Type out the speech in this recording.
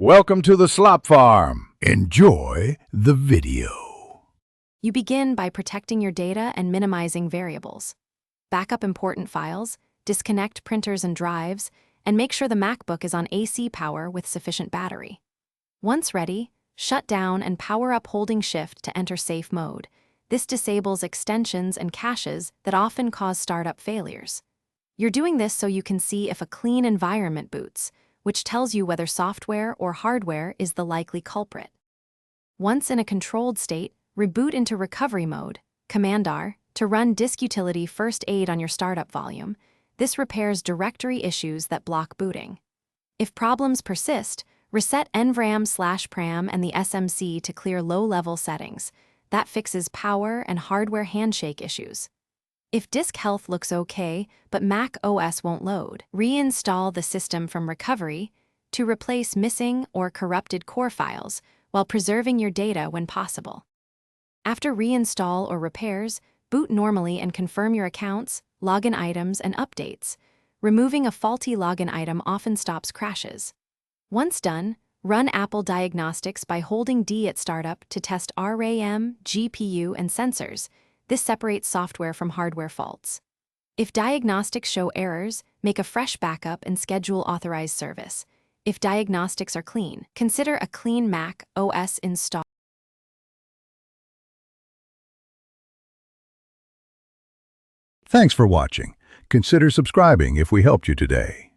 Welcome to the Slop Farm. Enjoy the video. You begin by protecting your data and minimizing variables. Back up important files, disconnect printers and drives, and make sure the MacBook is on AC power with sufficient battery. Once ready, shut down and power up holding Shift to enter safe mode. This disables extensions and caches that often cause startup failures. You're doing this so you can see if a clean environment boots, which tells you whether software or hardware is the likely culprit. Once in a controlled state, reboot into recovery mode, Command-R, to run disk utility first aid on your startup volume. This repairs directory issues that block booting. If problems persist, reset nvram/pram and the SMC to clear low-level settings. That fixes power and hardware handshake issues. If disk health looks okay, but Mac OS won't load, reinstall the system from recovery to replace missing or corrupted core files while preserving your data when possible. After reinstall or repairs, boot normally and confirm your accounts, login items, and updates. Removing a faulty login item often stops crashes. Once done, run Apple Diagnostics by holding D at startup to test RAM, GPU, and sensors. This separates software from hardware faults. If diagnostics show errors, make a fresh backup and schedule authorized service. If diagnostics are clean, consider a clean Mac OS install. Thanks for watching. Consider subscribing if we helped you today.